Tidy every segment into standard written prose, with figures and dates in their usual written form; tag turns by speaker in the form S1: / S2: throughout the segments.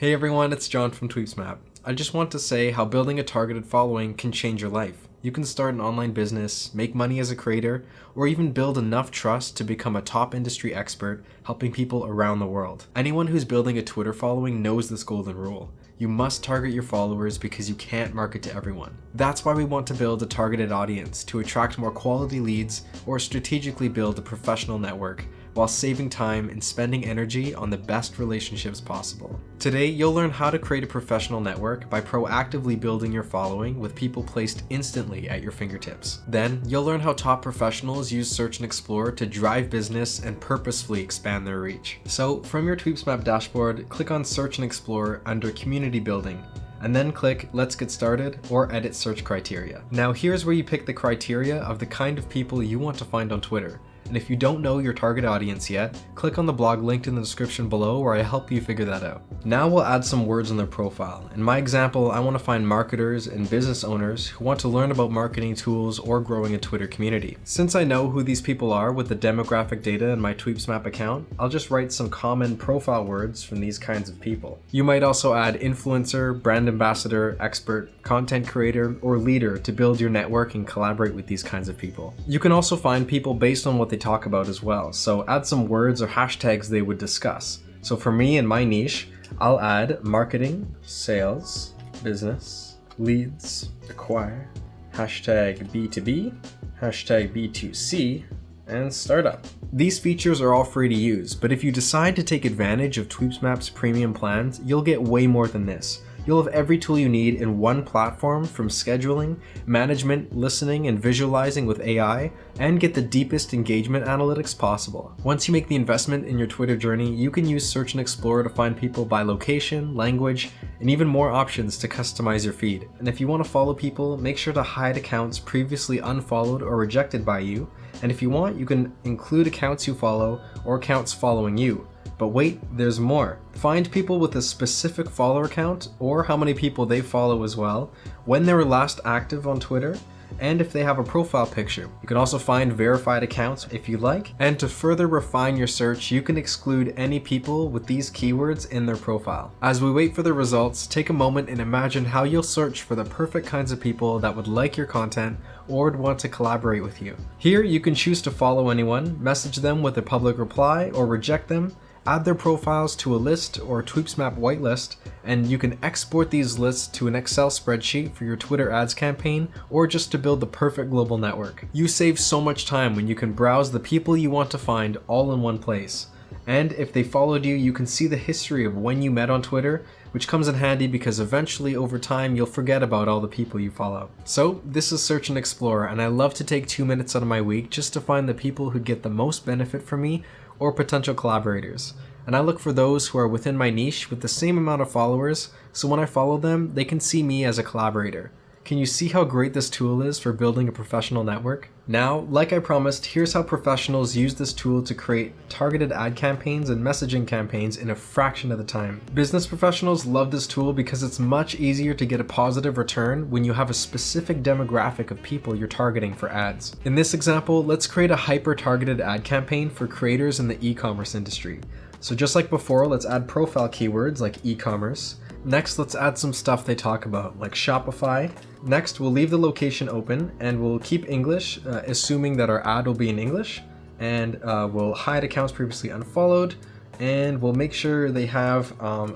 S1: Hey everyone, it's John from Tweepsmap. I just want to say how building a targeted following can change your life. You can start an online business, make money as a creator, or even build enough trust to become a top industry expert helping people around the world. Anyone who's building a Twitter following knows this golden rule. You must target your followers because you can't market to everyone. That's why we want to build a targeted audience to attract more quality leads or strategically build a professional network while saving time and spending energy on the best relationships possible. Today, you'll learn how to create a professional network by proactively building your following with people placed instantly at your fingertips. Then, you'll learn how top professionals use Search and Explore to drive business and purposefully expand their reach. So, from your Tweepsmap dashboard, click on Search and Explore under Community Building, and then click Let's Get Started or Edit Search Criteria. Now here's where you pick the criteria of the kind of people you want to find on Twitter. And if you don't know your target audience yet, click on the blog linked in the description below where I help you figure that out. Now we'll add some words on their profile. In my example, I want to find marketers and business owners who want to learn about marketing tools or growing a Twitter community. Since I know who these people are with the demographic data in my Tweepsmap account, I'll just write some common profile words from these kinds of people. You might also add influencer, brand ambassador, expert, content creator, or leader to build your network and collaborate with these kinds of people. You can also find people based on what they talk about as well, so add some words or hashtags they would discuss. So for me and my niche, I'll add marketing, sales, business, leads, acquire, hashtag B2B, hashtag B2C, and startup. These features are all free to use, but if you decide to take advantage of Tweepsmap's premium plans, you'll get way more than this. You'll have every tool you need in one platform, from scheduling, management, listening, and visualizing with AI, and get the deepest engagement analytics possible. Once you make the investment in your Twitter journey, you can use Search and Explore to find people by location, language, and even more options to customize your feed. And if you want to follow people, make sure to hide accounts previously unfollowed or rejected by you. And if you want, you can include accounts you follow or accounts following you. But wait, there's more. Find people with a specific follower count or how many people they follow as well, when they were last active on Twitter, and if they have a profile picture. You can also find verified accounts if you like, and to further refine your search, you can exclude any people with these keywords in their profile. As we wait for the results, take a moment and imagine how you'll search for the perfect kinds of people that would like your content or would want to collaborate with you. Here, you can choose to follow anyone, message them with a public reply, or reject them, add their profiles to a list or Tweepsmap whitelist, and you can export these lists to an Excel spreadsheet for your Twitter ads campaign or just to build the perfect global network. You save so much time when you can browse the people you want to find all in one place. And if they followed you, you can see the history of when you met on Twitter, which comes in handy because eventually over time you'll forget about all the people you follow. So this is Search and Explore, and I love to take 2 minutes out of my week just to find the people who'd get the most benefit from me or potential collaborators. And I look for those who are within my niche with the same amount of followers, so when I follow them, they can see me as a collaborator. Can you see how great this tool is for building a professional network? Now, like I promised, here's how professionals use this tool to create targeted ad campaigns and messaging campaigns in a fraction of the time. Business professionals love this tool because it's much easier to get a positive return when you have a specific demographic of people you're targeting for ads. In this example, let's create a hyper-targeted ad campaign for creators in the e-commerce industry. So just like before, let's add profile keywords like e-commerce. Next, let's add some stuff they talk about, like Shopify. Next, we'll leave the location open and we'll keep English, assuming that our ad will be in English. And we'll hide accounts previously unfollowed. And we'll make sure they have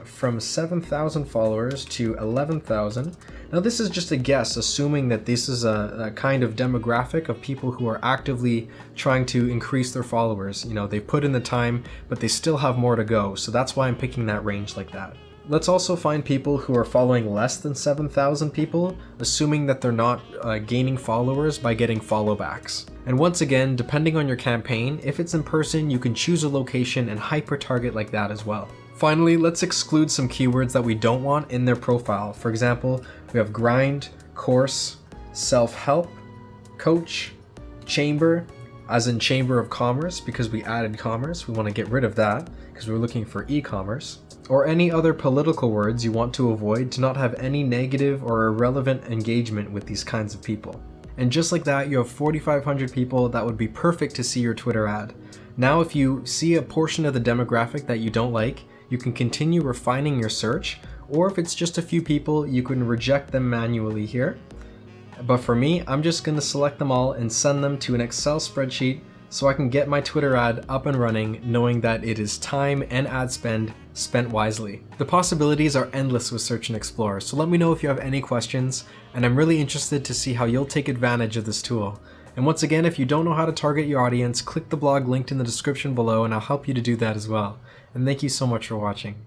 S1: from 7,000 followers to 11,000. Now this is just a guess, assuming that this is a kind of demographic of people who are actively trying to increase their followers. You know, they've put in the time, but they still have more to go. So that's why I'm picking that range like that. Let's also find people who are following less than 7,000 people, assuming that they're not gaining followers by getting followbacks. And once again, depending on your campaign, if it's in person, you can choose a location and hyper-target like that as well. Finally, let's exclude some keywords that we don't want in their profile. For example, we have grind, course, self-help, coach, chamber, as in Chamber of Commerce, because we added commerce. We want to get rid of that because we're looking for e-commerce. Or any other political words you want to avoid to not have any negative or irrelevant engagement with these kinds of people. And just like that, you have 4,500 people that would be perfect to see your Twitter ad. Now, if you see a portion of the demographic that you don't like, you you can continue refining your search, or if it's just a few people, you can reject them manually here. But for me, I'm just going to select them all and send them to an Excel spreadsheet so I can get my Twitter ad up and running, knowing that it is time and ad spend spent wisely. The possibilities are endless with Search and Explore, so let me know if you have any questions, and I'm really interested to see how you'll take advantage of this tool. And once again, if you don't know how to target your audience, click the blog linked in the description below and I'll help you to do that as well. And thank you so much for watching.